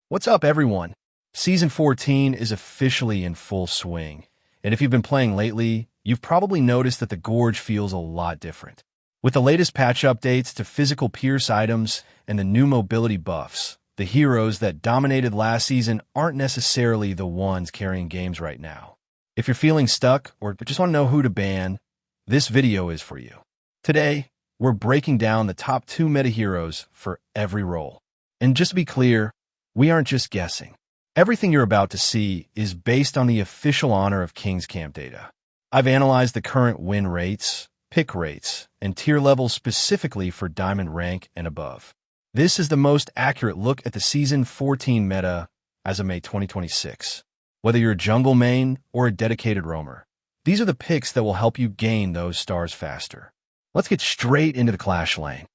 What's up, everyone? Season 14 is officially in full swing, and if you've been playing lately, you've probably noticed that the Gorge feels a lot different. With the latest patch updates to physical pierce items and the new mobility buffs, the heroes that dominated last season aren't necessarily the ones carrying games right now. If you're feeling stuck or just want to know who to ban, this video is for you. Today, we're breaking down the top 2 meta heroes for every role. And just to be clear, we aren't just guessing. Everything you're about to see is based on the official Honor of Kings camp data. I've analyzed the current win rates, pick rates, and tier levels specifically for Diamond rank and above. This is the most accurate look at the Season 14 meta as of May 2026. Whether you're a jungle main or a dedicated roamer, these are the picks that will help you gain those stars faster. Let's get straight into the Clash lane.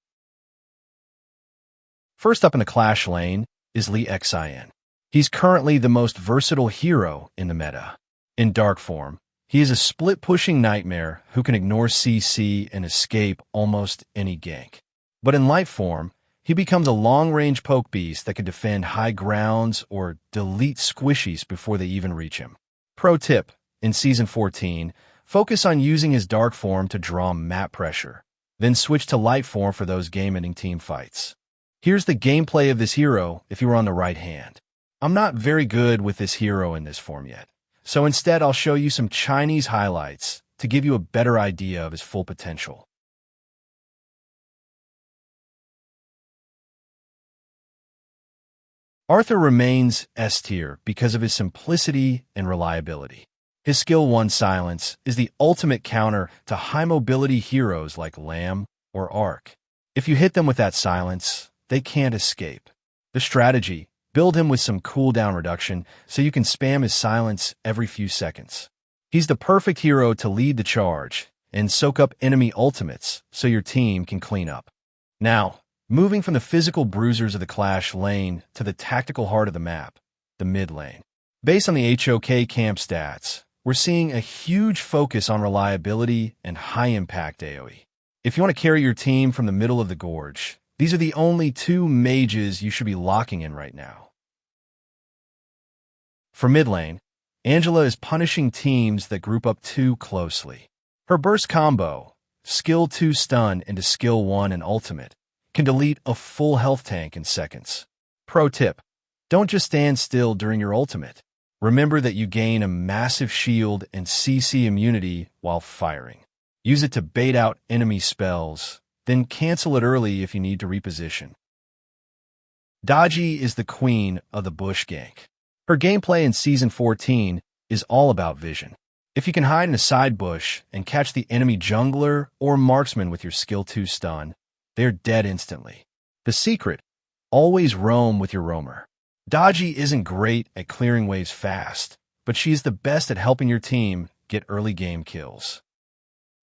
First up in the Clash lane is Lee Xin. He's currently the most versatile hero in the meta. In dark form, he is a split-pushing nightmare who can ignore CC and escape almost any gank. But in light form, he becomes a long-range poke beast that can defend high grounds or delete squishies before they even reach him. Pro tip, in Season 14, focus on using his dark form to draw map pressure, then switch to light form for those game-ending team fights. Here's the gameplay of this hero if you were on the right hand. I'm not very good with this hero in this form yet, so instead I'll show you some Chinese highlights to give you a better idea of his full potential. Arthur remains S tier because of his simplicity and reliability. His skill 1 silence is the ultimate counter to high mobility heroes like Lamb or Arc. If you hit them with that silence, they can't escape. The strategy, build him with some cooldown reduction so you can spam his silence every few seconds. He's the perfect hero to lead the charge and soak up enemy ultimates so your team can clean up. Now, moving from the physical bruisers of the Clash lane to the tactical heart of the map, the mid lane. Based on the HOK camp stats, we're seeing a huge focus on reliability and high-impact AoE. If you want to carry your team from the middle of the Gorge, these are the only 2 mages you should be locking in right now. For mid lane, Angela is punishing teams that group up too closely. Her burst combo, skill 2 stun into skill 1 and ultimate, can delete a full health tank in seconds. Pro tip, don't just stand still during your ultimate. Remember that you gain a massive shield and CC immunity while firing. Use it to bait out enemy spells, then cancel it early if you need to reposition. Dodgy is the queen of the bush gank. Her gameplay in Season 14 is all about vision. If you can hide in a side bush and catch the enemy jungler or marksman with your skill 2 stun, they're dead instantly. The secret, always roam with your roamer. Dodgy isn't great at clearing waves fast, but she's the best at helping your team get early game kills.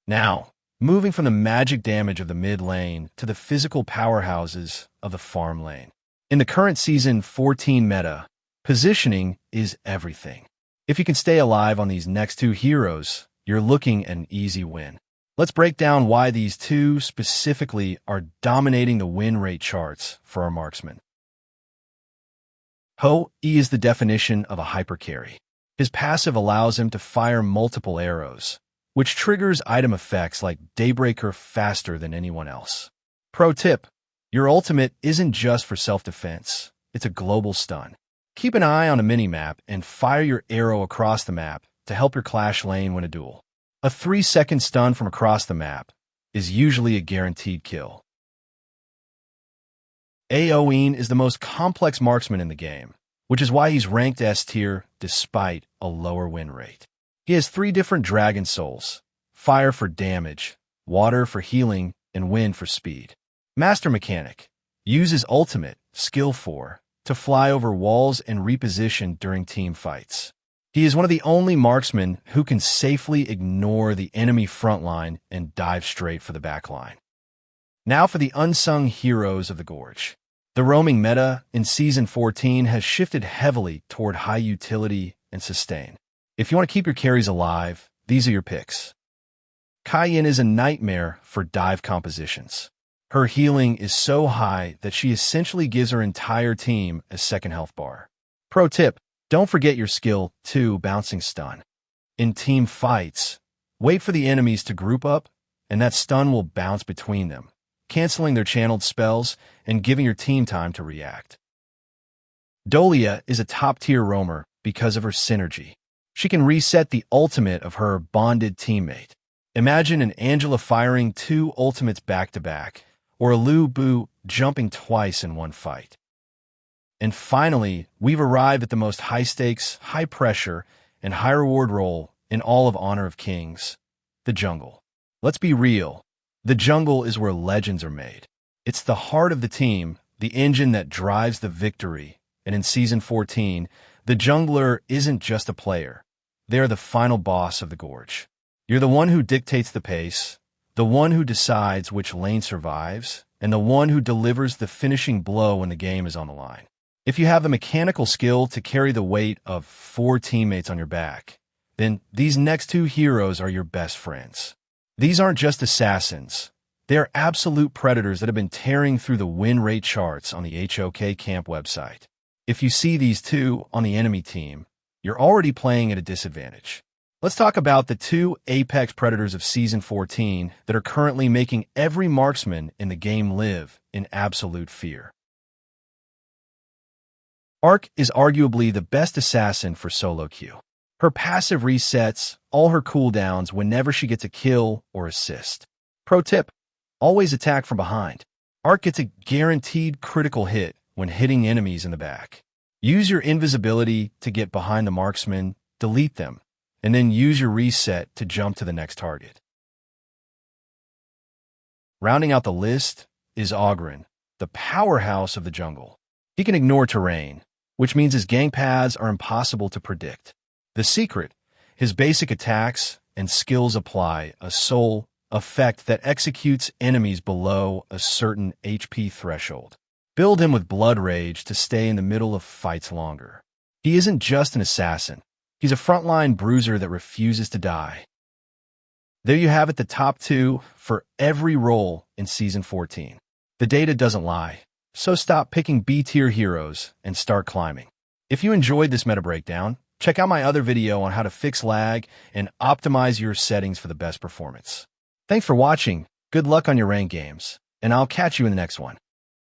Now, moving from the magic damage of the mid lane to the physical powerhouses of the farm lane. In the current Season 14 meta, positioning is everything. If you can stay alive on these next 2 heroes, you're looking at an easy win. Let's break down why these 2 specifically are dominating the win rate charts for our marksmen. Ho E is the definition of a hyper carry. His passive allows him to fire multiple arrows, which triggers item effects like Daybreaker faster than anyone else. Pro tip, your ultimate isn't just for self-defense, it's a global stun. Keep an eye on a minimap and fire your arrow across the map to help your Clash lane win a duel. A 3-second stun from across the map is usually a guaranteed kill. Aowen is the most complex marksman in the game, which is why he's ranked S tier despite a lower win rate. He has 3 different dragon souls: fire for damage, water for healing, and wind for speed. Master mechanic, use his ultimate, skill 4, to fly over walls and reposition during team fights. He is one of the only marksmen who can safely ignore the enemy frontline and dive straight for the backline. Now for the unsung heroes of the Gorge. The roaming meta in Season 14 has shifted heavily toward high utility and sustain. If you want to keep your carries alive, these are your picks. Cayenne is a nightmare for dive compositions. Her healing is so high that she essentially gives her entire team a second health bar. Pro tip, don't forget your skill 2 bouncing stun. In team fights, wait for the enemies to group up, and that stun will bounce between them, canceling their channeled spells and giving your team time to react. Dolia is a top-tier roamer because of her synergy. She can reset the ultimate of her bonded teammate. Imagine an Angela firing 2 ultimates back-to-back, or a Lu Bu jumping twice in one fight. And finally, we've arrived at the most high-stakes, high-pressure, and high-reward role in all of Honor of Kings, the jungle. Let's be real. The jungle is where legends are made. It's the heart of the team, the engine that drives the victory. And in Season 14, the jungler isn't just a player. They are the final boss of the Gorge. You're the one who dictates the pace, the one who decides which lane survives, and the one who delivers the finishing blow when the game is on the line. If you have the mechanical skill to carry the weight of 4 teammates on your back, then these next 2 heroes are your best friends. These aren't just assassins. They are absolute predators that have been tearing through the win rate charts on the HOK Camp website. If you see these 2 on the enemy team, you're already playing at a disadvantage. Let's talk about the 2 apex predators of Season 14 that are currently making every marksman in the game live in absolute fear. Arc is arguably the best assassin for solo queue. Her passive resets all her cooldowns whenever she gets a kill or assist. Pro tip, always attack from behind. Arc gets a guaranteed critical hit when hitting enemies in the back. Use your invisibility to get behind the marksman, delete them, and then use your reset to jump to the next target. Rounding out the list is Oghren, the powerhouse of the jungle. He can ignore terrain, which means his gank paths are impossible to predict. The secret, his basic attacks and skills apply a sole effect that executes enemies below a certain HP threshold. Build him with Blood Rage to stay in the middle of fights longer. He isn't just an assassin. He's a frontline bruiser that refuses to die. There you have it, the top 2 for every role in Season 14. The data doesn't lie, so stop picking B-tier heroes and start climbing. If you enjoyed this meta breakdown, check out my other video on how to fix lag and optimize your settings for the best performance. Thanks for watching, good luck on your ranked games, and I'll catch you in the next one.